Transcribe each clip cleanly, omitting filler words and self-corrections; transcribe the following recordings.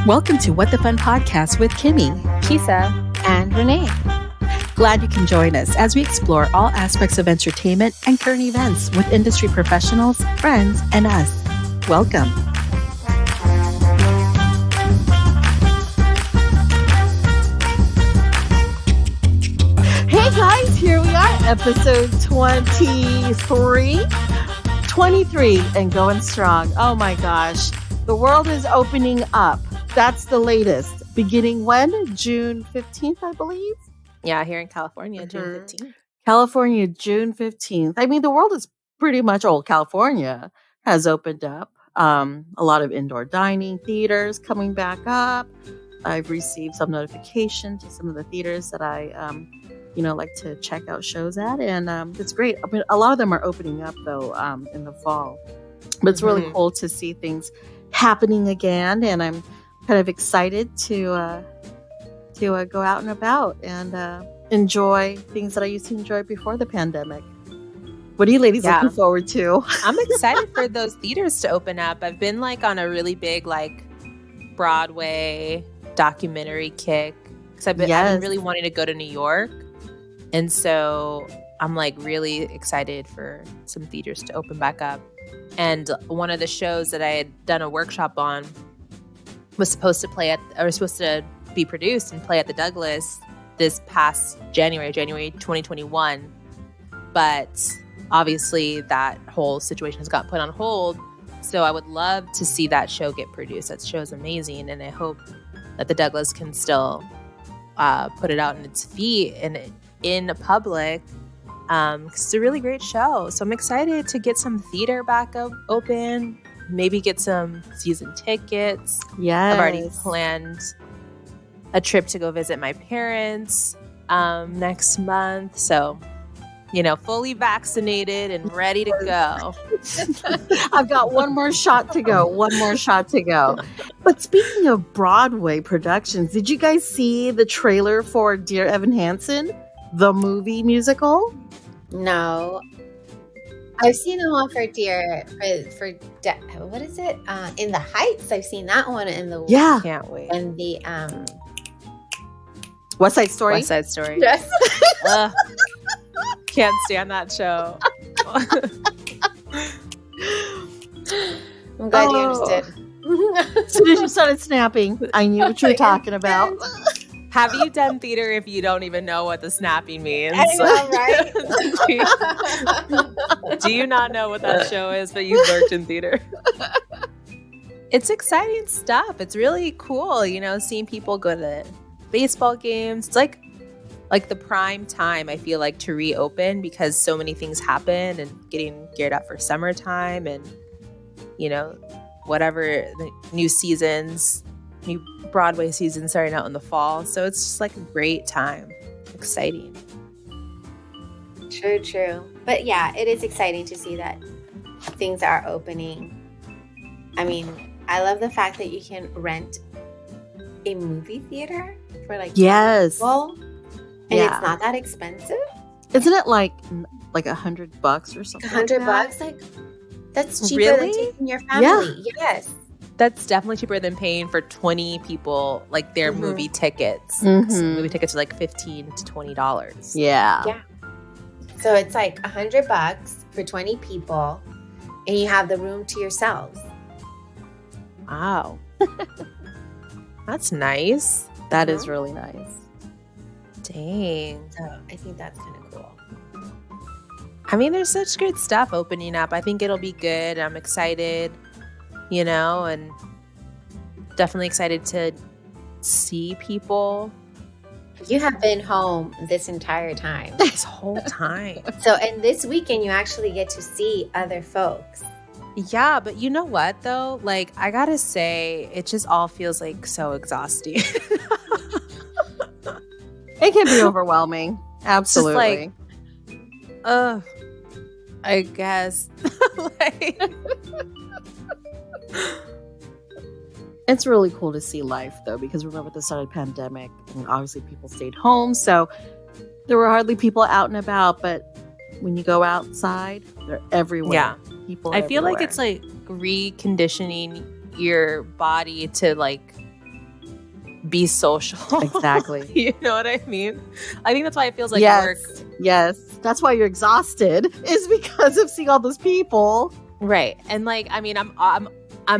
Welcome to WtFun podcast with Kimmy, Kisa, and Renee. Glad you can join us as we explore all aspects of entertainment and current events with industry professionals, friends, and us. Welcome. Hey guys, here we are, episode 23 and going strong. Oh my gosh, the world is opening up. That's the latest. Beginning when? June 15th, I believe. Yeah, here in California, June 15th. California, June 15th. I mean, the world is pretty much California has opened up. A lot of indoor dining, theaters coming back up. I've received some notification to some of the theaters that I, like to check out shows at. And it's great. I mean, a lot of them are opening up, though, in the fall. But it's really cool to see things happening again. And I'm kind of excited to go out and about and enjoy things that I used to enjoy before the pandemic. What are you ladies looking forward to? I'm excited for those theaters to open up. I've been on a really big Broadway documentary kick because I've been really wanting to go to New York, and so I'm really excited for some theaters to open back up. And one of the shows that I had done a workshop on was supposed to be produced and play at the Douglas this past January 2021. But obviously that whole situation has got put on hold. So I would love to see that show get produced. That show is amazing. And I hope that the Douglas can still put it out in its feet and in public. It's a really great show. So I'm excited to get some theater back open. Maybe get some season tickets. Yes. I've already planned a trip to go visit my parents next month. So, fully vaccinated and ready to go. I've got one more shot to go. But speaking of Broadway productions, did you guys see the trailer for Dear Evan Hansen, the movie musical? No. I've seen the one for what is it? In the Heights. I've seen that one Can't wait. And the West Side Story. Yes. Can't stand that show. I'm glad you understood. As soon as you started snapping, I knew what you were talking about. Have you done theater if you don't even know what the snapping means? I know, right? Do you not know what that show is, but you've worked in theater? It's exciting stuff. It's really cool, seeing people go to baseball games. It's like the prime time, I feel to reopen because so many things happen and getting geared up for summertime and, whatever the new Broadway season starting out in the fall. So it's just a great time. Exciting. True. But yeah, it is exciting to see that things are opening. I mean, I love the fact that you can rent a movie theater for yes. people, and it's not that expensive. Isn't it like $100 or something? $100? That's cheaper than taking your family. Yeah. Yes. That's definitely cheaper than paying for 20 people, their movie tickets. Movie tickets are $15 to $20. Yeah. So it's $100 for 20 people, and you have the room to yourselves. Wow. That's nice. That is really nice. Dang. So I think that's kind of cool. I mean, there's such good stuff opening up. I think it'll be good. I'm excited. And definitely excited to see people. You have been home this entire time. This whole time. And this weekend, you actually get to see other folks. Yeah, but you know what, though? I gotta say, it just all feels so exhausting. It can be overwhelming. Absolutely. I guess. It's really cool to see life, though, because remember at the start of the pandemic, obviously people stayed home, so there were hardly people out and about, but when you go outside, they're everywhere. Yeah. People I feel everywhere. it's reconditioning your body to be social. Exactly. You know what I mean? I think that's why it feels like work. Yes. That's why you're exhausted, is because of seeing all those people. Right. And like, I mean, I'm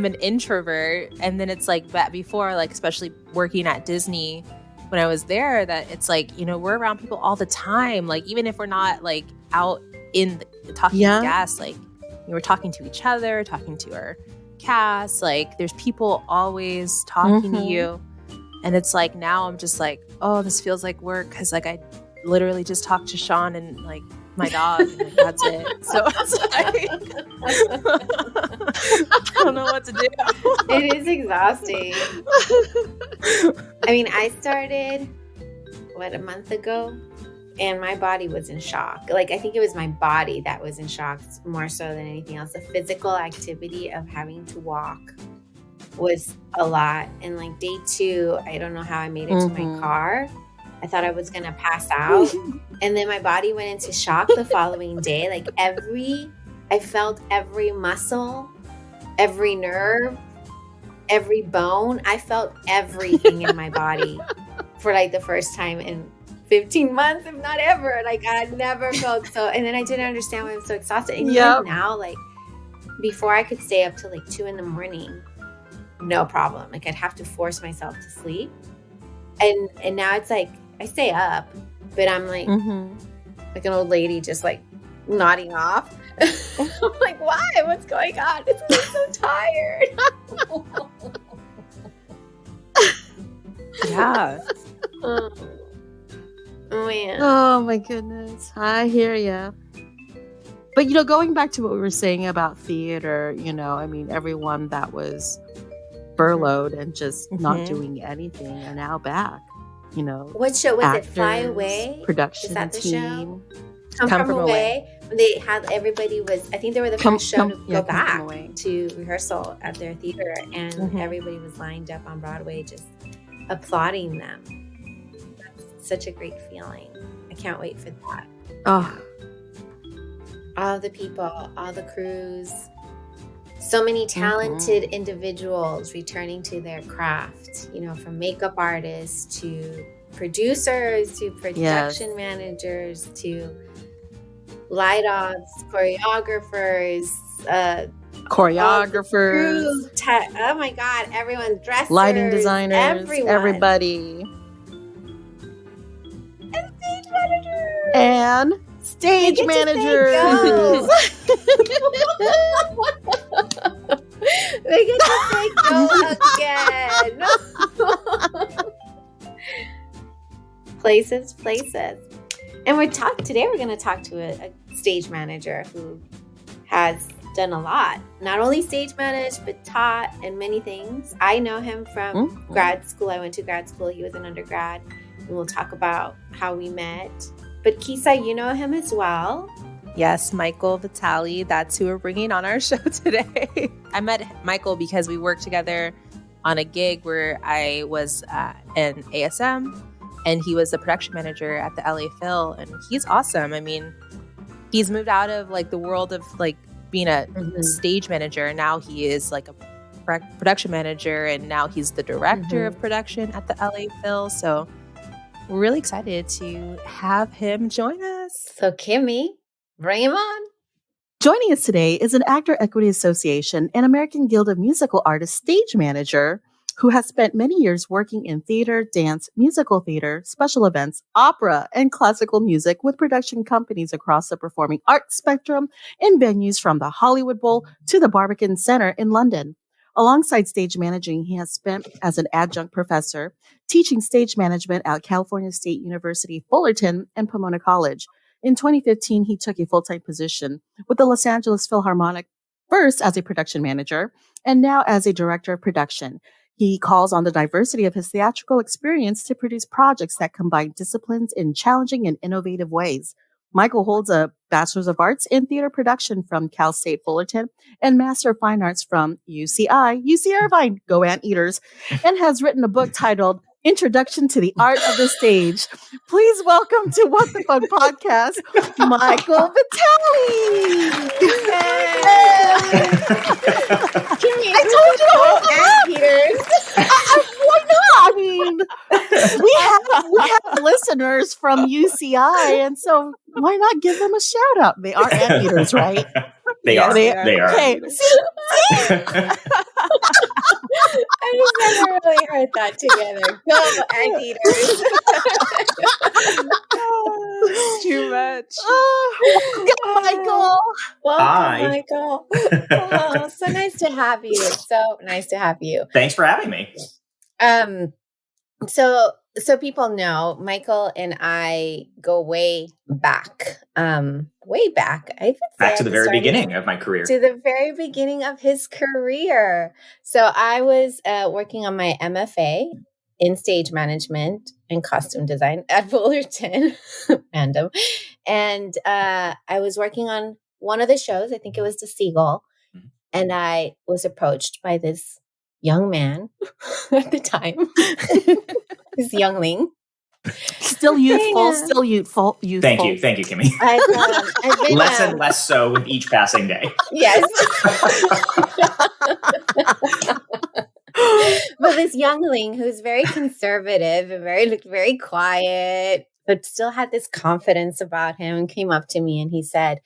an introvert, and then it's like that before, like, especially working at Disney when I was there, that it's like, you know, we're around people all the time. Like, even if we're not like out in talking to guests, like, you know, we're talking to each other, talking to our cast, like there's people always talking to you. And it's like, now I'm just like, oh, this feels like work, because like I literally just talked to Sean and like my dog, and like, that's it. So it's like I don't know what to do. It is exhausting. I mean, I started a month ago, and my body was in shock. Like, I think it was my body that was in shock more so than anything else. The physical activity of having to walk was a lot. And like day 2, I don't know how I made it to my car. I thought I was going to pass out. And then my body went into shock the following day. Like I felt every muscle, every nerve, every bone. I felt everything in my body for like the first time in 15 months, if not ever. Like, I never felt so. And then I didn't understand why I'm so exhausted. And even now, like, before I could stay up till like 2 a.m, no problem. Like, I'd have to force myself to sleep. And now it's like I stay up, but I'm like like an old lady, just like nodding off. I'm like, why? What's going on? I'm so tired. Yeah. Oh man. Oh my goodness. I hear ya. But, you know, going back to what we were saying about theater, you know, I mean, everyone that was furloughed and just not doing anything are now back, you know. What show was actors, it? Fly Away? Production Is that the team. show? Come From Away. When they had, everybody was, I think they were the first show to go back to rehearsal at their theater, and everybody was lined up on Broadway just applauding them. That's such a great feeling. I can't wait for that. Oh. All the people, all the crews, so many talented individuals returning to their craft, you know, from makeup artists to producers to production managers to light-offs, choreographers, crews, oh my God, everyone, dressers, lighting designers, everyone. Everybody. And stage managers. And stage managers. They get to say go again. Places. And today we're going to talk to a stage manager who has done a lot. Not only stage managed, but taught and many things. I know him from grad school. I went to grad school. He was an undergrad. And we'll talk about how we met. But Kisa, you know him as well. Yes, Michael Vitale. That's who we're bringing on our show today. I met Michael because we worked together on a gig where I was an ASM and he was the production manager at the LA Phil, and he's awesome. I mean, he's moved out of like the world of like being a stage manager. Now he is like a production manager, and now he's the director of production at the LA Phil. So we're really excited to have him join us. So Kimmy, bring him on. Joining us today is an Actor Equity Association and American Guild of Musical Artists stage manager who has spent many years working in theater, dance, musical theater, special events, opera, and classical music with production companies across the performing arts spectrum in venues from the Hollywood Bowl to the Barbican Centre in London. Alongside stage managing, he has spent as an adjunct professor teaching stage management at California State University, Fullerton and Pomona College. In 2015, he took a full-time position with the Los Angeles Philharmonic, first as a production manager and now as a director of production. He calls on the diversity of his theatrical experience to produce projects that combine disciplines in challenging and innovative ways. Michael holds a Bachelor's of Arts in Theater Production from Cal State Fullerton and Master of Fine Arts from UC Irvine, go Anteaters, and has written a book titled Introduction to the Art of the Stage. Please welcome to WtFun podcast, Michael Vitale. I told you to hold Anteaters. Why not? I mean, we have listeners from UCI, and so why not give them a shout out? They are anteaters, right? They are. They are. Okay. I just never really heard that together. Go anteaters. It's too much. Michael. Welcome, Michael. Oh, so nice to have you. It's so nice to have you. Thanks for having me. So people know Michael and I go way back. Way back. I would say back to the very beginning of my career. To the very beginning of his career. So I was working on my MFA in stage management and costume design at Fullerton, random. And I was working on one of the shows. I think it was The Seagull. Mm-hmm. And I was approached by this young man at the time. This youngling. Still youthful. Thank you, Kimmy. I've been, less and less so with each passing day. Yes. But this youngling who's very conservative and very quiet, but still had this confidence about him, came up to me and he said,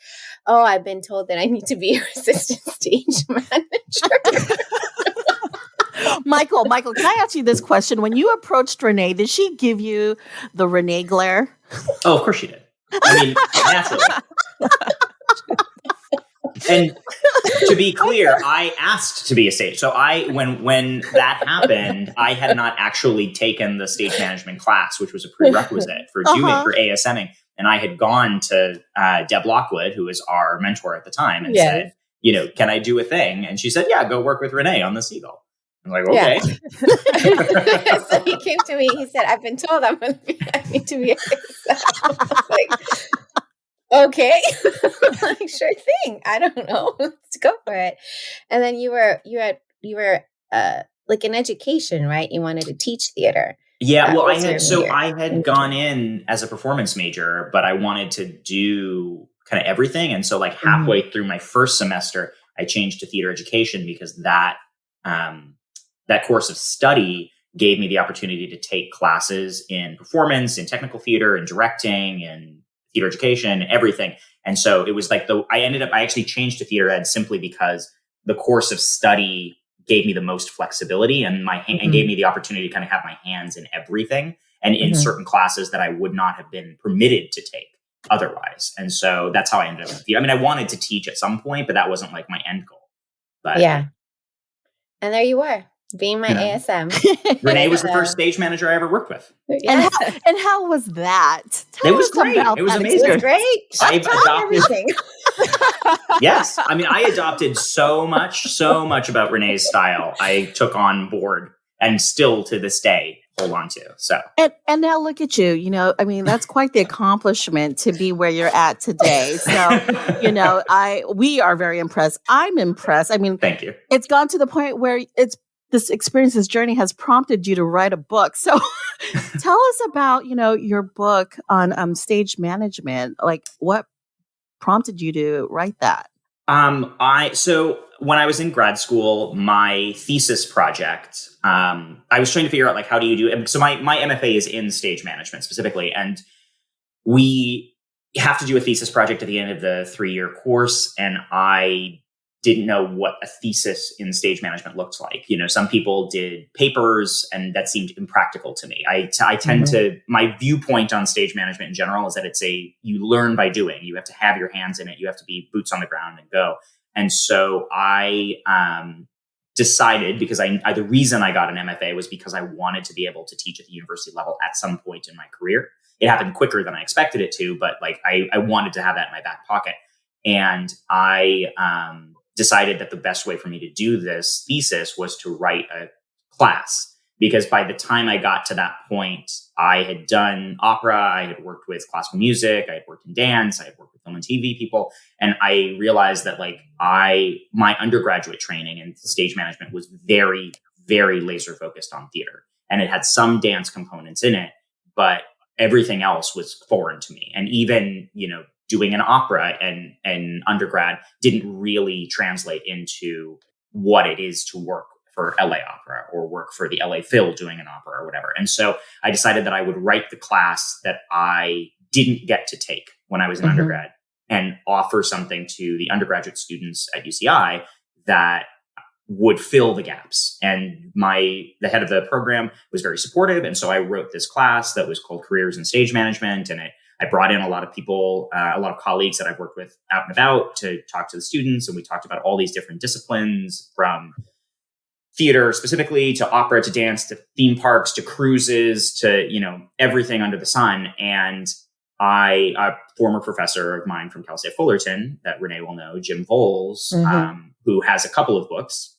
"Oh, I've been told that I need to be your assistant stage manager." Michael, can I ask you this question? When you approached Renee, did she give you the Renee glare? Oh, of course she did. I mean, naturally. And to be clear, I asked to be a stage. So when that happened, I had not actually taken the stage management class, which was a prerequisite for doing for ASMing. And I had gone to Deb Lockwood, who was our mentor at the time, and said, can I do a thing? And she said, yeah, go work with Renee on The Seagull. I'm like, okay. Yeah. So he came to me. He said, "I've been told I need to be." Like, okay, like, sure thing. I don't know. Let's go for it. And then you were like in education, right? You wanted to teach theater. Yeah. Well, I had gone in as a performance major, but I wanted to do kind of everything. And so like halfway through my first semester, I changed to theater education because that course of study gave me the opportunity to take classes in performance, in technical theater, in directing, in theater education, everything. And so it was like I actually changed to theater ed simply because the course of study gave me the most flexibility and and gave me the opportunity to kind of have my hands in everything and in certain classes that I would not have been permitted to take otherwise. And so that's how I ended up with theater. I mean, I wanted to teach at some point, but that wasn't like my end goal. But yeah. And there you were. Being my ASM. Renee was the first stage manager I ever worked with. Yeah. And how was that? It was great. It was amazing. It was great. I adopted everything. Yes. I mean, I adopted so much about Renee's style. I took on board and still to this day hold on to. So and now look at you. I mean, that's quite the accomplishment to be where you're at today. So, we are very impressed. I'm impressed. I mean, thank you. It's gone to the point where this journey has prompted you to write a book. So tell us about, your book on stage management. Like, what prompted you to write that? So when I was in grad school, my thesis project, I was trying to figure out like, how do you do it? So my MFA is in stage management specifically. And we have to do a thesis project at the end of the 3-year course. And I didn't know what a thesis in stage management looked like. Some people did papers and that seemed impractical to me. I tend to, my viewpoint on stage management in general is that you learn by doing. You have to have your hands in it. You have to be boots on the ground and go. And so I decided, because the reason I got an MFA was because I wanted to be able to teach at the university level at some point in my career. It happened quicker than I expected it to, but like I wanted to have that in my back pocket. And I decided that the best way for me to do this thesis was to write a class, because by the time I got to that point, I had done opera, I had worked with classical music, I had worked in dance, I had worked with film and TV people. And I realized that like my undergraduate training in stage management was very, very laser focused on theater. And it had some dance components in it, but everything else was foreign to me. And even, doing an opera and undergrad didn't really translate into what it is to work for LA Opera or work for the LA Phil doing an opera or whatever. And so I decided that I would write the class that I didn't get to take when I was an undergrad and offer something to the undergraduate students at UCI that would fill the gaps. And the head of the program was very supportive. And so I wrote this class that was called Careers in Stage Management. And I brought in a lot of people, a lot of colleagues that I've worked with out and about to talk to the students. And we talked about all these different disciplines, from theater specifically to opera to dance to theme parks to cruises to, everything under the sun. And a former professor of mine from Cal State Fullerton that Renee will know, Jim Voles, who has a couple of books,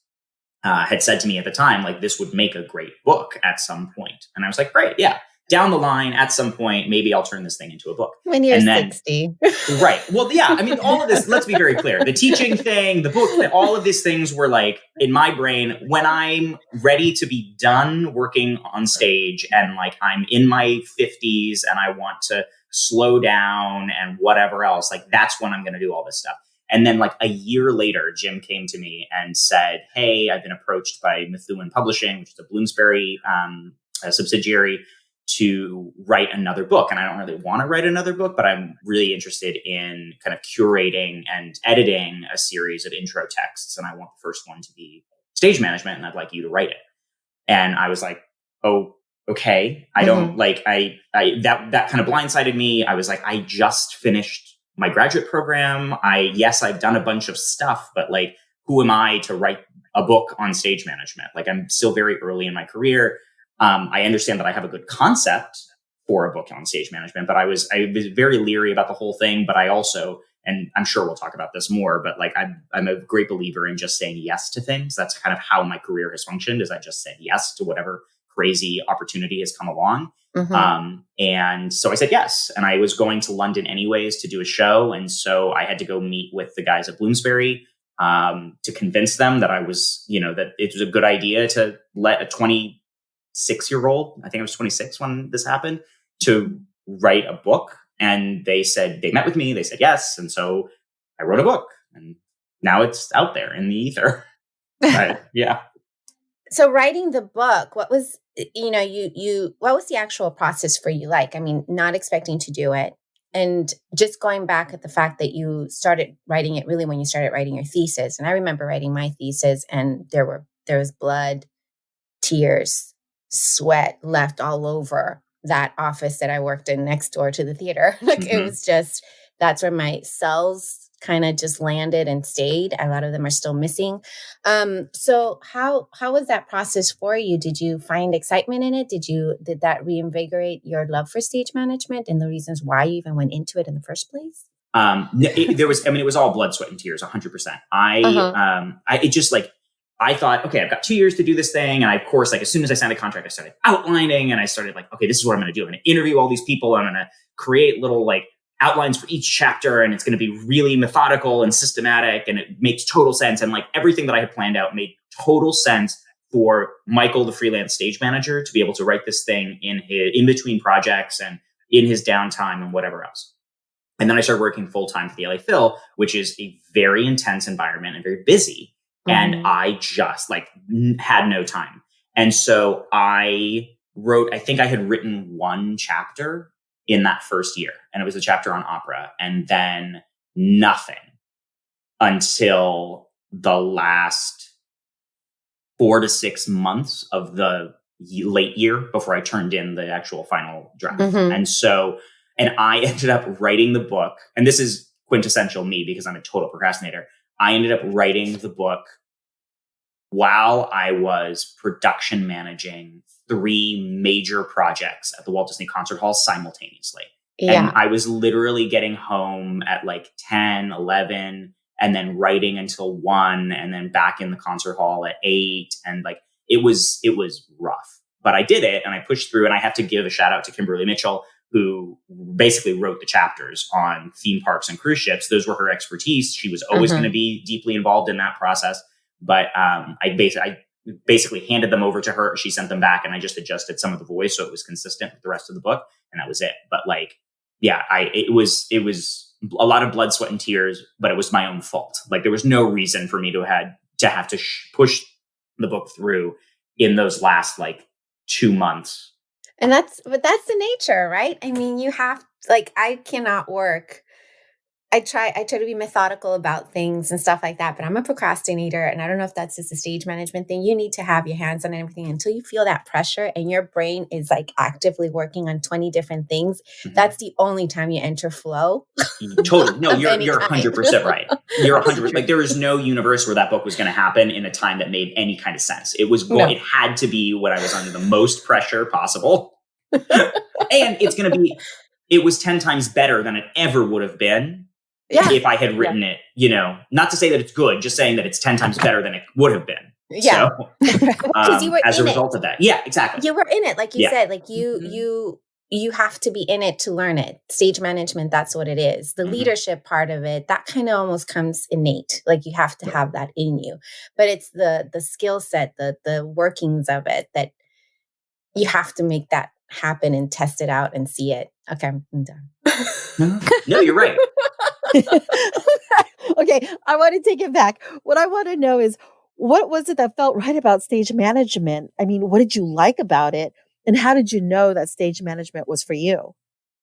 had said to me at the time, like, this would make a great book at some point. And I was like, great, yeah. Down the line, at some point, maybe I'll turn this thing into a book. When you're 60. Right. Well, yeah. I mean, all of this, let's be very clear. The teaching thing, the book, all of these things were like in my brain when I'm ready to be done working on stage and like I'm in my 50s and I want to slow down and whatever else, like that's when I'm going to do all this stuff. And then like a year later, Jim came to me and said, hey, I've been approached by Methuen Publishing, which is a Bloomsbury subsidiary, to write another book. And I don't really want to write another book, but I'm really interested in kind of curating and editing a series of intro texts. And I want the first one to be stage management, and I'd like you to write it. And I was like, oh, okay. I don't like, that kind of blindsided me. I was like, I just finished my graduate program. I've done a bunch of stuff, but like, who am I to write a book on stage management? Like, I'm still very early in my career. I understand that I have a good concept for a book on stage management, but I was very leery about the whole thing. But I also, and I'm sure we'll talk about this more, but like I'm a great believer in just saying yes to things. That's kind of how my career has functioned, is I just said yes to whatever crazy opportunity has come along. And so I said yes. And I was going to London anyways to do a show. And so I had to go meet with the guys at Bloomsbury to convince them that I was, that it was a good idea to let a 26-year-old, I think I was 26 when this happened, to write a book. And they met with me, they said yes. And so I wrote a book, and now it's out there in the ether. Yeah. So writing the book, what was, what was the actual process for you like? I mean, not expecting to do it, and just going back at the fact that you started writing it really when you started writing your thesis. And I remember writing my thesis, and there was blood, tears, sweat left all over that office that I worked in next door to the theater. Like it was just, that's where my cells kind of just landed and stayed. A lot of them are still missing. So how was that process for you? Did you find excitement in it? Did that reinvigorate your love for stage management and the reasons why you even went into it in the first place? It was all blood, sweat, and tears, 100%. I thought, okay, I've got 2 years to do this thing. And of course, like as soon as I signed a contract, I started outlining, and I started like, okay, this is what I'm going to do. I'm going to interview all these people. I'm going to create little like outlines for each chapter, and it's going to be really methodical and systematic, and it makes total sense. And like everything that I had planned out made total sense for Michael, the freelance stage manager, to be able to write this thing in between projects and in his downtime and whatever else. And then I started working full time for the LA Phil, which is a very intense environment and very busy. And I just like had no time. And so I think I had written one chapter in that first year, and it was a chapter on opera, and then nothing until the last 4 to 6 months of the late year before I turned in the actual final draft. And I ended up writing the book, and this is quintessential me because I'm a total procrastinator. I ended up writing the book while I was production managing 3 major projects at the Walt Disney Concert Hall simultaneously. Yeah. And I was literally getting home at like 10, 11, and then writing until 1, and then back in the concert hall at 8. And like, it was rough, but I did it and I pushed through. And I have to give a shout out to Kimberly Mitchell, who basically wrote the chapters on theme parks and cruise ships. Those were her expertise. She was always going to be deeply involved in that process. But I basically handed them over to her. She sent them back, and I just adjusted some of the voice so it was consistent with the rest of the book, and that was it. But like, yeah, it was a lot of blood, sweat, and tears, but it was my own fault. Like there was no reason for me to have to push the book through in those last like 2 months. And that's the nature, right? I mean, you have, like, I cannot work. I try to be methodical about things and stuff like that, but I'm a procrastinator. And I don't know if that's just a stage management thing. You need to have your hands on everything until you feel that pressure and your brain is like actively working on 20 different things. Mm-hmm. That's the only time you enter flow. Totally. No, you're 100% right. You're 100%. Like, there is no universe where that book was going to happen in a time that made any kind of sense. It was it had to be when I was under the most pressure possible. And it was 10 times better than it ever would have been. Yeah. If I had written it, not to say that it's good, just saying that it's 10 times better than it would have been. Yeah. Because you were as a result of that. Yeah, exactly. You were in it. Like you said, like you have to be in it to learn it. Stage management, that's what it is. The leadership part of it, that kind of almost comes innate. Like you have to have that in you. But it's the skill set, the workings of it that you have to make that happen and test it out and see it. Okay, I'm done. No, you're right. Okay, I want to take it back. What I want to know is, what was it that felt right about stage management? I mean, what did you like about it? And how did you know that stage management was for you?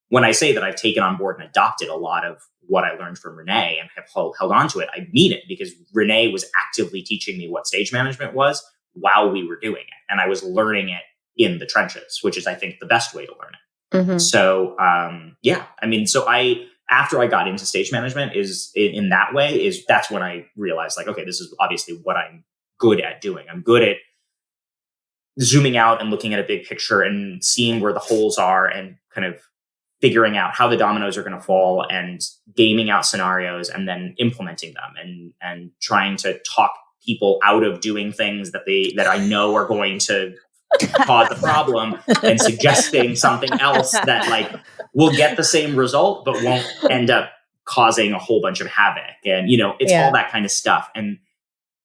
When I say that I've taken on board and adopted a lot of what I learned from Renee and have held on to it, I mean it, because Renee was actively teaching me what stage management was while we were doing it. And I was learning it in the trenches, which is, I think, the best way to learn it. Mm-hmm. So, after I got into stage management that's when I realized, like, okay, this is obviously what I'm good at doing. I'm good at zooming out and looking at a big picture and seeing where the holes are and kind of figuring out how the dominoes are going to fall and gaming out scenarios and then implementing them and trying to talk people out of doing things that I know are going to cause a problem and suggesting something else that like will get the same result but won't end up causing a whole bunch of havoc. And it's all that kind of stuff. And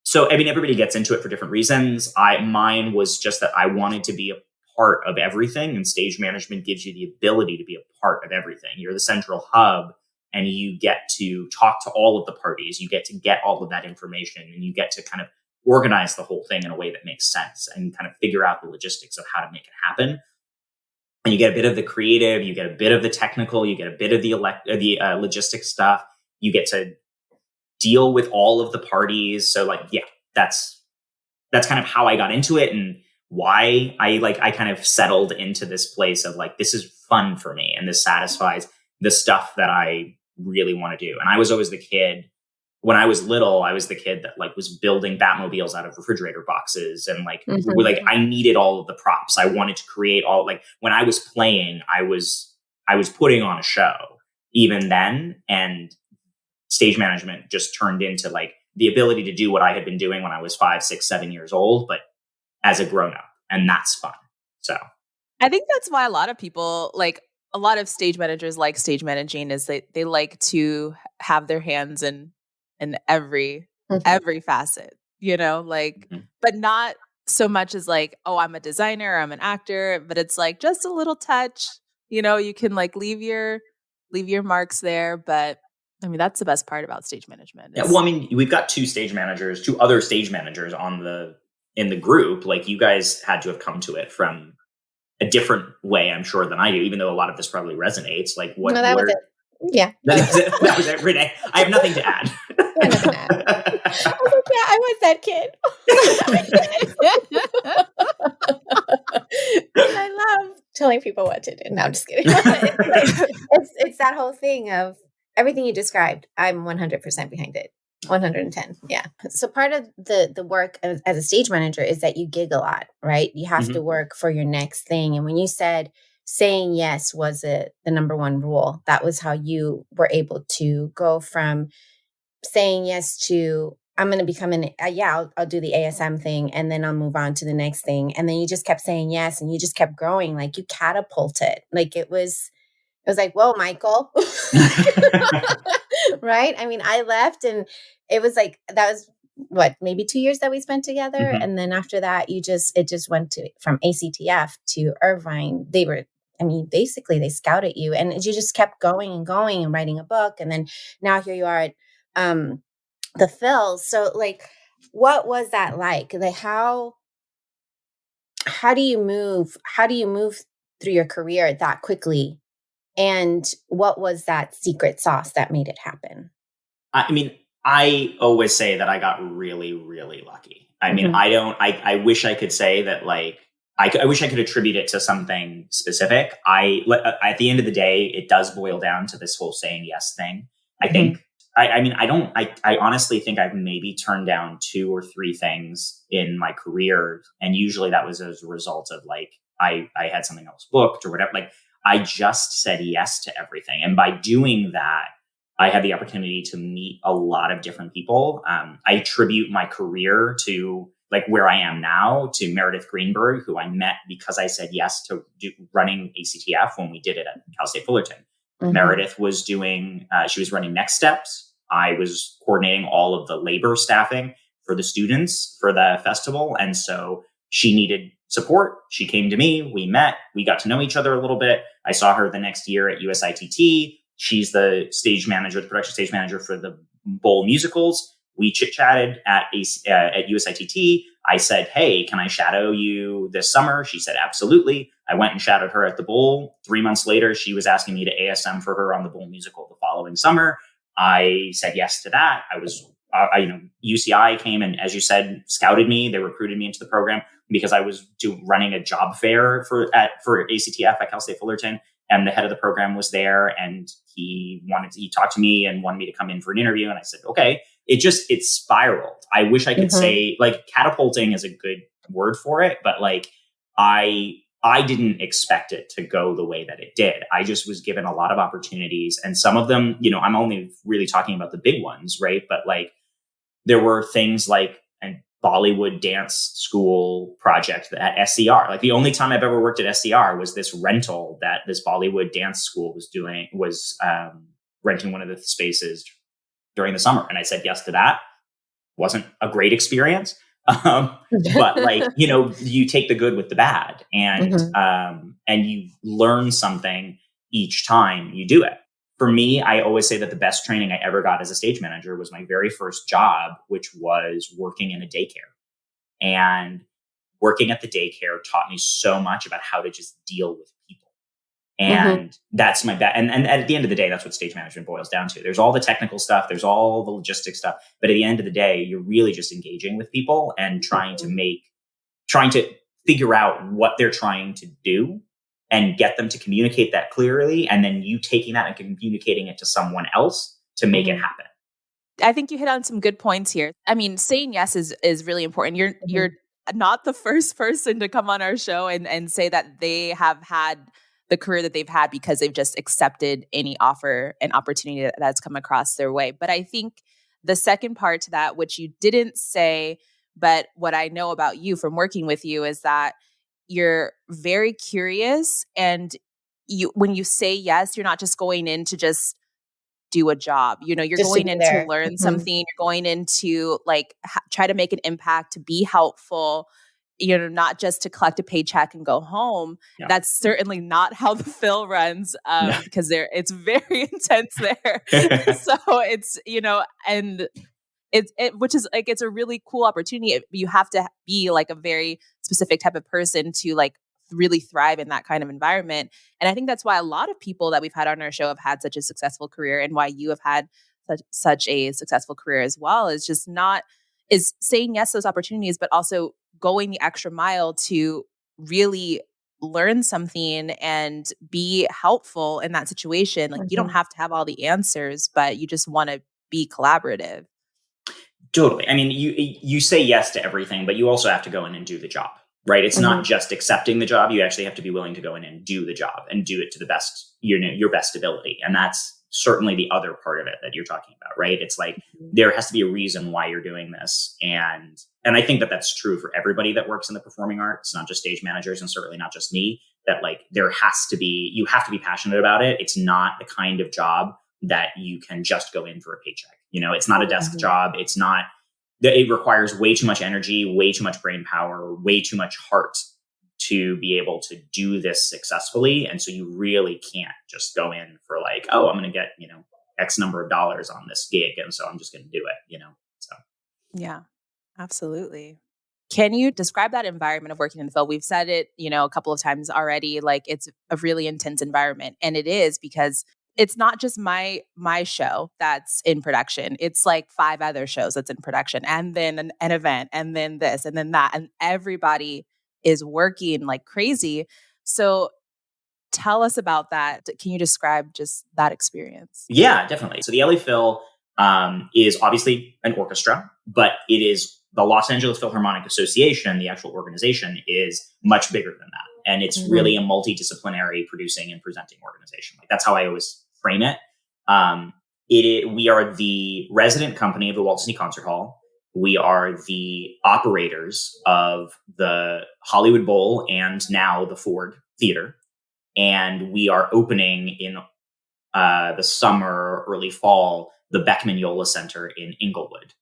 so, I mean, everybody gets into it for different reasons. Mine was just that I wanted to be a part of everything, and stage management gives you the ability to be a part of everything. You're the central hub and you get to talk to all of the parties. You get to get all of that information and you get to kind of organize the whole thing in a way that makes sense and kind of figure out the logistics of how to make it happen. And you get a bit of the creative, you get a bit of the technical, you get a bit of the logistics stuff. You get to deal with all of the parties. So like, that's kind of how I got into it and why I kind of settled into this place of like, this is fun for me and this satisfies the stuff that I really want to do. And I was always the kid. When I was little, I was the kid that like was building Batmobiles out of refrigerator boxes and like, I needed all of the props. I wanted to create all, like when I was playing, I was putting on a show even then. And stage management just turned into like the ability to do what I had been doing when I was 5, 6, 7 years old, but as a grown up, and that's fun. So I think that's why a lot of people, like a lot of stage managers like stage managing, is they like to have their hands in every facet, but not so much as like, oh, I'm a designer, I'm an actor, but it's like just a little touch, you can like leave your marks there. But I mean, that's the best part about stage management. Yeah, well, I mean, we've got two other stage managers in the group. Like you guys had to have come to it from a different way, I'm sure, than I do, even though a lot of this probably resonates. Like what? No, that was it. Yeah. That was it, Renee. I have nothing to add. I was like, yeah, I was that kid. I love telling people what to do. No, I'm just kidding. It's that whole thing of everything you described. I'm 100% behind it. 110. Yeah. So part of the work as a stage manager is that you gig a lot, right? You have to work for your next thing. And when you said saying yes was the number one rule, that was how you were able to go from saying yes to, I'm going to become I'll do the ASM thing and then I'll move on to the next thing. And then you just kept saying yes and you just kept growing. Like you catapulted. Like it was like, whoa, Michael. Right? I mean, I left and it was like, that was maybe 2 years that we spent together. Mm-hmm. And then after that, it just went from ACTF to Irvine. Basically they scouted you and you just kept going and going and writing a book. And then now here you are at the Phil. So like, what was that like? Like how do you move through your career that quickly? And what was that secret sauce that made it happen? I mean, I always say that I got really, really lucky. I mean, I wish I could say that, like, I wish I could attribute it to something specific. At the end of the day, it does boil down to this whole saying yes thing. I think, I honestly think I've maybe turned down 2 or 3 things in my career. And usually that was as a result of, like, I had something else booked or whatever. Like, I just said yes to everything. And by doing that, I had the opportunity to meet a lot of different people. I attribute my career to, like, where I am now, to Meredith Greenberg, who I met because I said yes to running ACTF when we did it at Cal State Fullerton. Meredith was doing, she was running Next Steps. I was coordinating all of the labor staffing for the students for the festival. And so she needed support. She came to me, we met, we got to know each other a little bit. I saw her the next year at USITT. She's the stage manager, the production stage manager for the Bowl musicals. We chit-chatted at USITT. I said, hey, can I shadow you this summer? She said, absolutely. I went and shadowed her at the Bowl. 3 months later, she was asking me to ASM for her on the Bowl musical the following summer. I said yes to that. UCI came and, as you said, scouted me. They recruited me into the program because I was running a job fair for ACTF at Cal State Fullerton. And the head of the program was there, and he talked to me and wanted me to come in for an interview. And I said, okay. It spiraled. I wish I could say, like, catapulting is a good word for it, but, like, I didn't expect it to go the way that it did. I just was given a lot of opportunities, and some of them, I'm only really talking about the big ones, right? But, like, there were things like a Bollywood dance school project at SCR. Like, the only time I've ever worked at SCR was this rental that this Bollywood dance school was renting one of the spaces during the summer. And I said yes to that. Wasn't a great experience. But, like, you take the good with the bad, and you learn something each time you do it. For me, I always say that the best training I ever got as a stage manager was my very first job, which was working in a daycare. And working at the daycare taught me so much about how to just deal with people. And that's my and at the end of the day, that's what stage management boils down to. There's all the technical stuff, there's all the logistics stuff, but at the end of the day, you're really just engaging with people and trying to figure out what they're trying to do and get them to communicate that clearly, and then you taking that and communicating it to someone else to make it happen. I think you hit on some good points here. I mean, saying yes is really important. You're not the first person to come on our show and say that they have had the career that they've had because they've just accepted any offer and opportunity that's come across their way. But I think the second part to that, which you didn't say, but what I know about you from working with you, is that you're very curious, and when you say yes, you're not just going in to just do a job. You're just going in to learn something. You're going in to, like, try to make an impact, to be helpful, not just to collect a paycheck and go home. Yeah. That's certainly not how the Phil runs, because it's very intense there. So it's, and which is, like, it's a really cool opportunity. You have to be, like, a very specific type of person to, like, really thrive in that kind of environment. And I think that's why a lot of people that we've had on our show have had such a successful career, and why you have had such a successful career as well, is saying yes to those opportunities, but also going the extra mile to really learn something and be helpful in that situation. Like, you don't have to have all the answers, but you just want to be collaborative. Totally. I mean, you say yes to everything, but you also have to go in and do the job, right? It's not just accepting the job. You actually have to be willing to go in and do the job and do it to the best, your best ability. And that's certainly the other part of it that you're talking about, right? It's like, there has to be a reason why you're doing this. And I think that that's true for everybody that works in the performing arts, not just stage managers, and certainly not just me, that, like, you have to be passionate about it. It's not the kind of job that you can just go in for a paycheck. It's not a desk job. It requires way too much energy, way too much brain power, way too much heart to be able to do this successfully. And so you really can't just go in for, like, oh, I'm going to get, X number of dollars on this gig, and so I'm just going to do it, so. Yeah. Absolutely. Can you describe that environment of working in the field? We've said it, a couple of times already, like it's a really intense environment. And it is because it's not just my show that's in production. It's like 5 other shows that's in production, and then an event, and then this, and then that. And everybody is working like crazy. So tell us about that. Can you describe just that experience? Yeah, definitely. So the LA Phil is obviously an orchestra, but it is the Los Angeles Philharmonic Association. The actual organization is much bigger than that. And it's really a multidisciplinary producing and presenting organization. Like that's how I always frame it. We are the resident company of the Walt Disney Concert Hall. We are the operators of the Hollywood Bowl and now the Ford Theater. And we are opening in the summer, early fall, the Beckman Yola Center in Inglewood.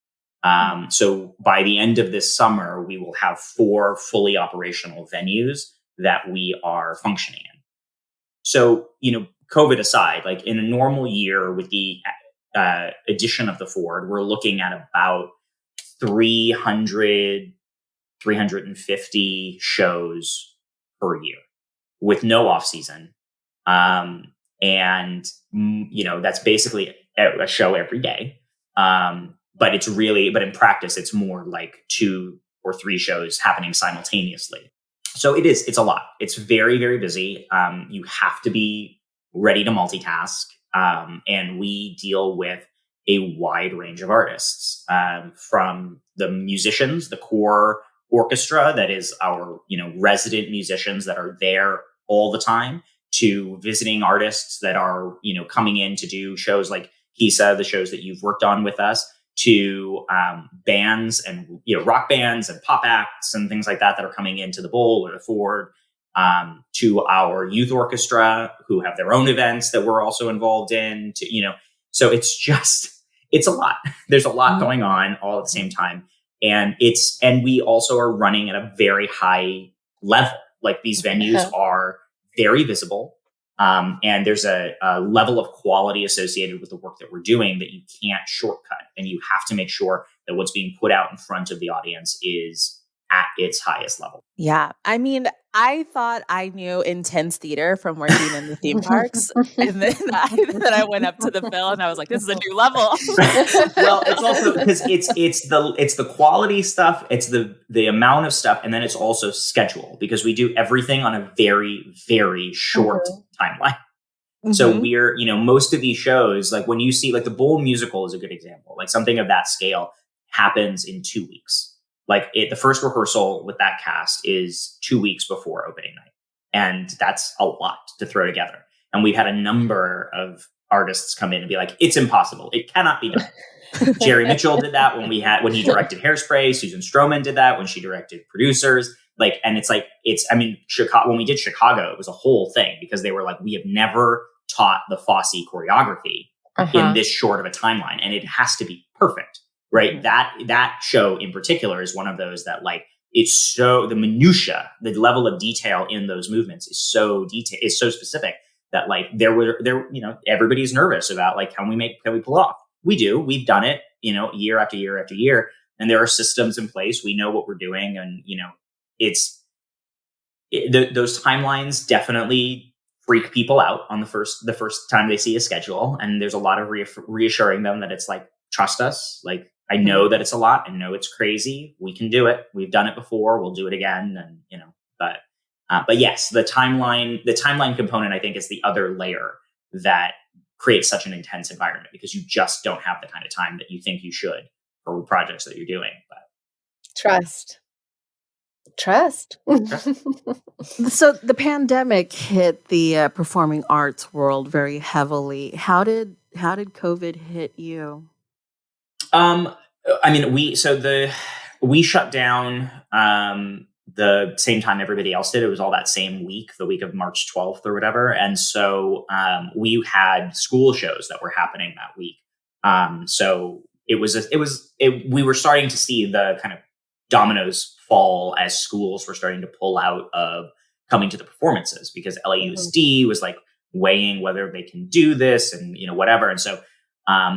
So by the end of this summer, we will have 4 fully operational venues that we are functioning in. So, COVID aside, like in a normal year with the addition of the Ford, we're looking at about 300, 350 shows per year with no off season. And that's basically a show every day. But in practice, it's more like 2 or 3 shows happening simultaneously. So it's a lot. It's very, very busy. You have to be ready to multitask. And we deal with a wide range of artists, from the musicians, the core orchestra that is our, resident musicians that are there all the time, to visiting artists that are, coming in to do shows like HISA, the shows that you've worked on with us, to bands and, rock bands and pop acts and things like that that are coming into the Bowl or the Ford, to our youth orchestra who have their own events that we're also involved in, so it's a lot. There's a lot going on all at the same time. And we also are running at a very high level. Like these venues are very visible. And there's a level of quality associated with the work that we're doing that you can't shortcut. And you have to make sure that what's being put out in front of the audience is at its highest level. Yeah. I mean, I thought I knew intense theater from working in the theme parks. And then I went up to the Phil and I was like, this is a new level. Well, it's also because it's the quality stuff, it's the amount of stuff, and then it's also schedule, because we do everything on a very, very short timeline. So we're, most of these shows, like when you see, like the Bowl musical is a good example, like something of that scale happens in 2 weeks. Like the first rehearsal with that cast is 2 weeks before opening night. And that's a lot to throw together. And we've had a number of artists come in and be like, it's impossible. It cannot be done. Jerry Mitchell did that when he directed Hairspray. Susan Stroman did that when she directed Producers. Chicago, when we did Chicago, it was a whole thing because they were like, we have never taught the Fosse choreography in this short of a timeline. And it has to be perfect. Right. That show in particular is one of those that it's so the minutia, the level of detail in those movements is so specific that everybody's nervous about can we pull it off? We do. We've done it, year after year after year. And there are systems in place. We know what we're doing. And, those timelines definitely freak people out on the first time they see a schedule. And there's a lot of reassuring them that it's trust us. I know that it's a lot. I know it's crazy. We can do it. We've done it before. We'll do it again. And, but yes, the timeline component, I think, is the other layer that creates such an intense environment, because you just don't have the kind of time that you think you should for projects that you're doing. But Trust. So the pandemic hit the performing arts world very heavily. How did COVID hit you? We shut down the same time everybody else did. It was all that same week, the week of March 12th or whatever. And so we had school shows that were happening that week. So we were starting to see the kind of dominoes fall as schools were starting to pull out of coming to the performances, because LAUSD was weighing whether they can do this and whatever. And so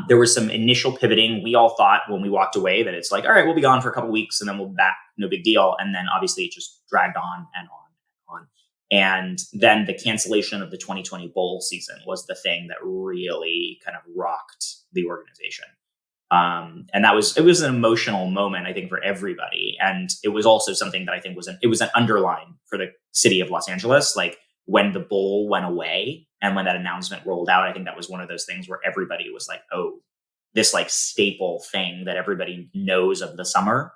There was some initial pivoting. We all thought when we walked away that it's like, all right, we'll be gone for a couple of weeks and then we'll be back. No big deal. And then obviously it just dragged on and on and on. And then the cancellation of the 2020 bowl season was the thing that really kind of rocked the organization. And it was an emotional moment, I think, for everybody. And it was also something that I think it was an underline for the city of Los Angeles. Like when the bowl went away and when that announcement rolled out, I think that was one of those things where everybody was like, oh, this like staple thing that everybody knows of the summer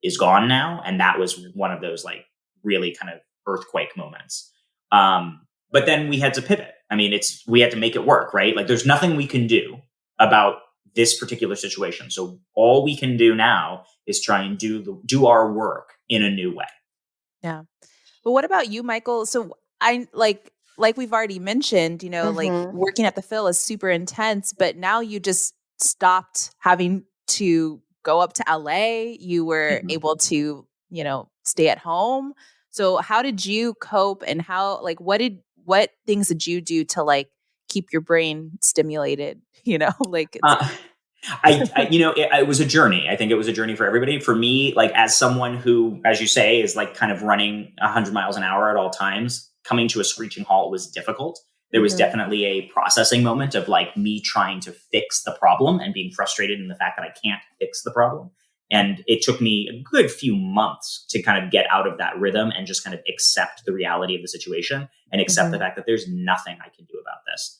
is gone now. And that was one of those like really kind of earthquake moments. But then we had to pivot. I mean, we had to make it work, right? Like there's nothing we can do about this particular situation. So all we can do now is try and do our work in a new way. Yeah. But what about you, Michael? So I like we've already mentioned, like working at the Phil is super intense, but now you just stopped having to go up to LA. You were able to, stay at home. So how did you cope, and how, like, what things did you do to like keep your brain stimulated? Like it was a journey. I think it was a journey for everybody. For me, like as someone who, as you say, is like kind of running 100 miles an hour at all times, coming to a screeching halt was difficult. There was definitely a processing moment of like me trying to fix the problem and being frustrated in the fact that I can't fix the problem. And it took me a good few months to kind of get out of that rhythm and just kind of accept the reality of the situation and accept the fact that there's nothing I can do about this.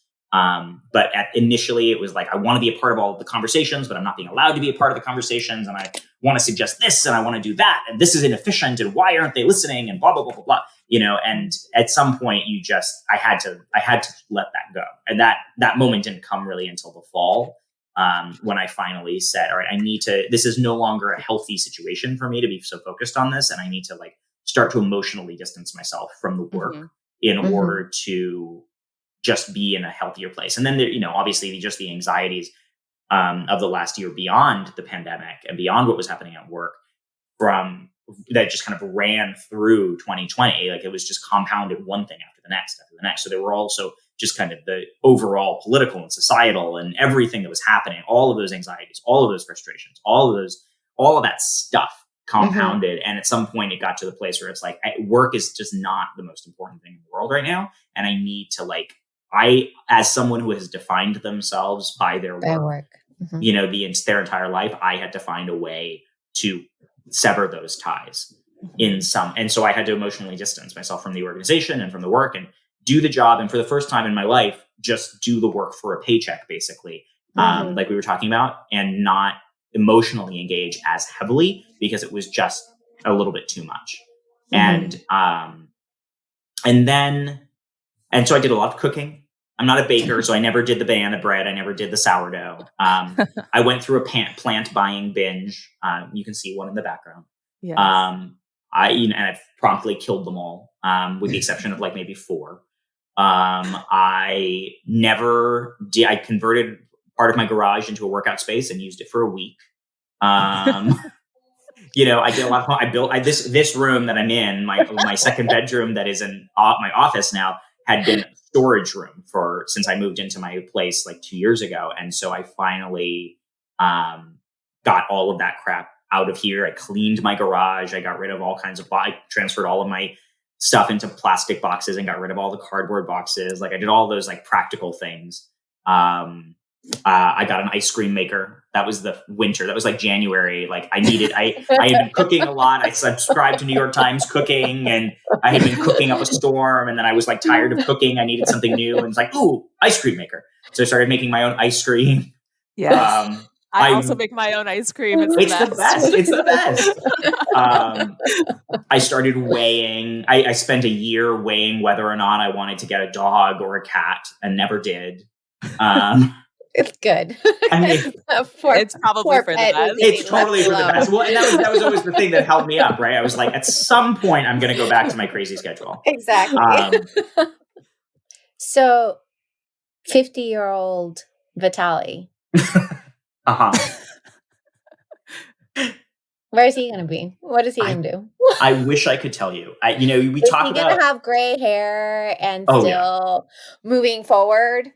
But initially it was like, I want to be a part of all of the conversations, but I'm not being allowed to be a part of the conversations. And I want to suggest this and I want to do that. And this is inefficient. And why aren't they listening? And blah, blah, blah, blah, blah. And at some point I had to let that go. And that moment didn't come really until the fall. When I finally said, all right, this is no longer a healthy situation for me to be so focused on this. And I need to like start to emotionally distance myself from the work in order to just be in a healthier place. And then there, obviously just the anxieties, of the last year beyond the pandemic and beyond what was happening at work from that just kind of ran through 2020. Like it was just compounded one thing after the next. So there were also just kind of the overall political and societal and everything that was happening, all of those anxieties, all of those frustrations, all of that stuff compounded. And at some point it got to the place where it's like, work is just not the most important thing in the world right now. And I need to as someone who has defined themselves by their work, their entire life, I had to find a way to sever those ties and so I had to emotionally distance myself from the organization and from the work and do the job. And for the first time in my life, just do the work for a paycheck, basically, like we were talking about, and not emotionally engage as heavily because it was just a little bit too much. And so I did a lot of cooking. I'm not a baker, so I never did the banana bread. I never did the sourdough. I went through a plant buying binge. You can see one in the background. Yes. I've promptly killed them all, with the exception of like maybe 4. I converted part of my garage into a workout space and used it for a week. I did a lot of fun. I built this room that I'm in, my second bedroom that is in my office now, had been a storage room since I moved into my place like 2 years ago. And so I finally got all of that crap out of here. I cleaned my garage. I got rid of all kinds of, I transferred all of my stuff into plastic boxes and got rid of all the cardboard boxes. Like I did all those like practical things. I got an ice cream maker. That was the winter. That was like January. Like I had been cooking a lot. I subscribed to New York Times Cooking and I had been cooking up a storm. And then I was like tired of cooking. I needed something new. And it's like, ooh, ice cream maker. So I started making my own ice cream. Yes. I also make my own ice cream. It's the best. It's the best. I started weighing. I spent a year weighing whether or not I wanted to get a dog or a cat and never did. It's good. I mean, it's probably for the best. It's totally for the best. Well, and that was always the thing that held me up, right? I was like, at some point, I'm going to go back to my crazy schedule. Exactly. So, 50-year-old Vitale. Where is he going to be? What is he going to do? I wish I could tell you. We talk about. Is he going to have gray hair and still moving forward?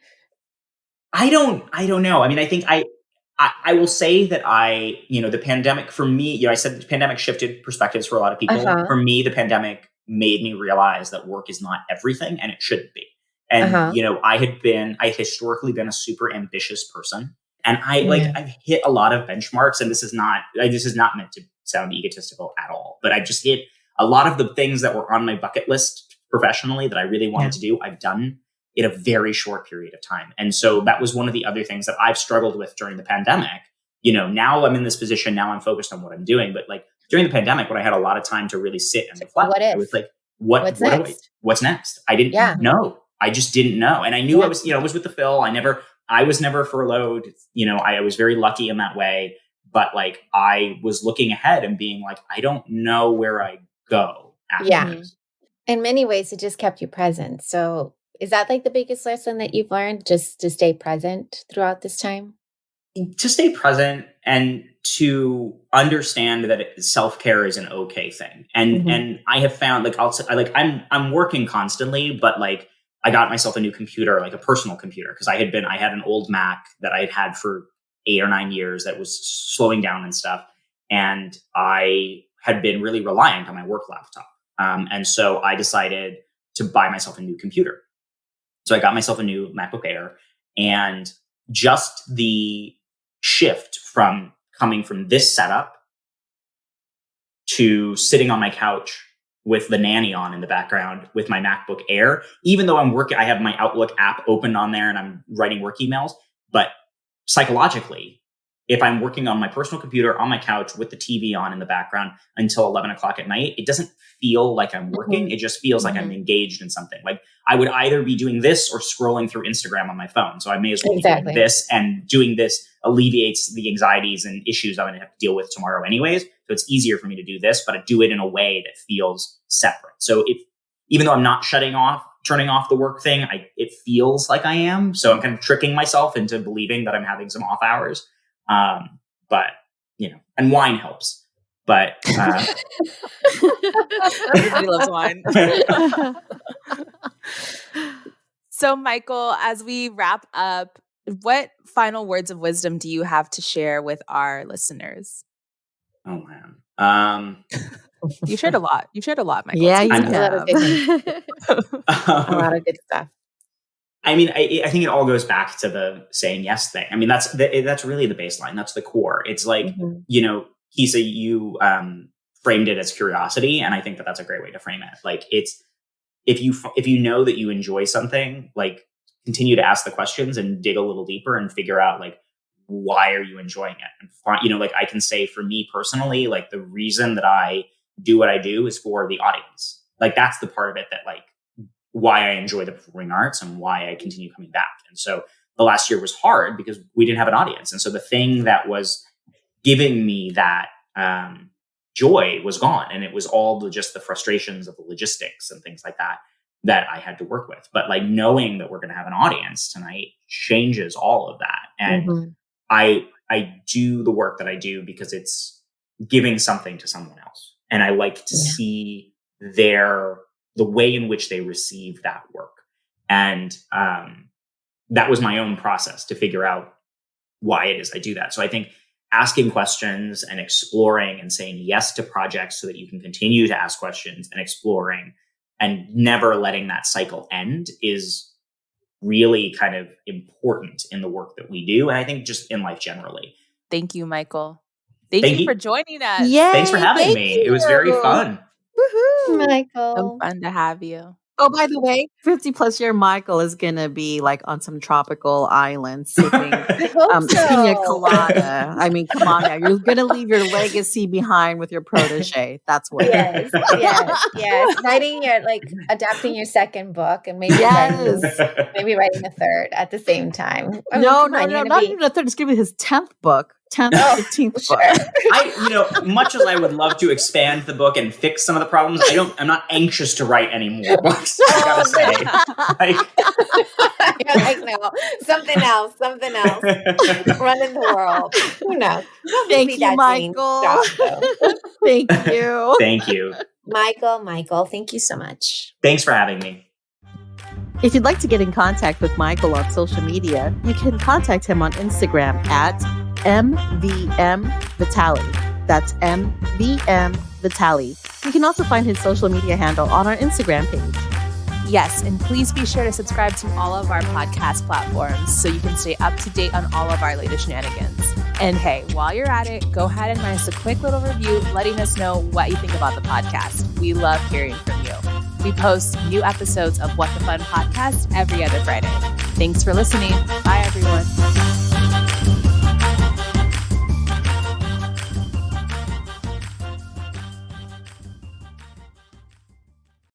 I don't know. I mean, I think I will say that the pandemic for me, I said the pandemic shifted perspectives for a lot of people. For me, the pandemic made me realize that work is not everything and it shouldn't be. And, I had historically been a super ambitious person. And I've hit a lot of benchmarks, and this is not meant to sound egotistical at all, but I've just hit a lot of the things that were on my bucket list professionally that I really wanted to do. I've done in a very short period of time. And so that was one of the other things that I've struggled with during the pandemic. Now I'm in this position, now I'm focused on what I'm doing. But like during the pandemic, when I had a lot of time to really sit and reflect, I was like, what's next? I didn't know. I just didn't know. And I knew I was with the Phil. I was never furloughed. I was very lucky in that way. But like, I was looking ahead and being like, I don't know where I go after this. In many ways, it just kept you present. So is that like the biggest lesson that you've learned, just to stay present throughout this time? To stay present and to understand that self-care is an okay thing. And I have found I'm working constantly, but like I got myself a new computer, like a personal computer, because I had an old Mac that I had for 8 or 9 years that was slowing down and stuff. And I had been really reliant on my work laptop. And so I decided to buy myself a new computer. So I got myself a new MacBook Air, and just the shift from coming from this setup to sitting on my couch with the nanny on in the background with my MacBook Air, even though I'm working, I have my Outlook app open on there and I'm writing work emails, but psychologically, if I'm working on my personal computer on my couch with the TV on in the background until 11 o'clock at night, it doesn't feel like I'm working. It just feels like I'm engaged in something. Like I would either be doing this or scrolling through Instagram on my phone. So I may as well be doing this, and doing this alleviates the anxieties and issues I'm going to have to deal with tomorrow anyways. So it's easier for me to do this, but I do it in a way that feels separate. So even though I'm not turning off the work thing, it feels like I am. So I'm kind of tricking myself into believing that I'm having some off hours. But and wine helps, but everybody loves wine. So Michael, as we wrap up, what final words of wisdom do you have to share with our listeners? Oh man. You shared a lot. Michael. Yeah, you have. A lot of good stuff. I mean, I think it all goes back to the saying yes thing. I mean, that's really the baseline. That's the core. It's like, Kisa, you framed it as curiosity. And I think that that's a great way to frame it. Like it's, if you know that you enjoy something, like continue to ask the questions and dig a little deeper and figure out like, why are you enjoying it? And find, like I can say for me personally, like the reason that I do what I do is for the audience. Like that's the part of it that like, why I enjoy the performing arts and why I continue coming back. And so the last year was hard because we didn't have an audience. And so the thing that was giving me that joy was gone. And it was all just the frustrations of the logistics and things like that I had to work with. But like knowing that we're going to have an audience tonight changes all of that. And I do the work that I do because it's giving something to someone else. And I like to see the way in which they receive that work. And that was my own process to figure out why it is I do that. So I think asking questions and exploring and saying yes to projects so that you can continue to ask questions and exploring and never letting that cycle end is really kind of important in the work that we do. And I think just in life generally. Thank you, Michael. Thank you for joining us. Yay, thanks for having me. It was very fun. Woohoo, Michael. So fun to have you. Oh, by the way, 50+ year Michael is going to be like on some tropical island sipping pina colada. I mean, come on now. You're going to leave your legacy behind with your protege. That's what yes. Writing adapting your second book and maybe writing a third at the same time. No, not even a third. It's going to be his 10th book. 10th, 15th book. Much as I would love to expand the book and fix some of the problems, I'm not anxious to write any more books. I gotta say, you're like, no, something else. Running the world. Who knows? Thank you, Michael. Thank you. Thank you, Michael. Thank you so much. Thanks for having me. If you'd like to get in contact with Michael on social media, you can contact him on Instagram at MVMVitale. That's MVM Vitale. You can also find his social media handle on our Instagram page. Yes, and please be sure to subscribe to all of our podcast platforms so you can stay up to date on all of our latest shenanigans. And hey, while you're at it, go ahead and write us a quick little review letting us know what you think about the podcast. We love hearing from you. We post new episodes of WtFun podcast every other Friday. Thanks for listening. Bye, everyone.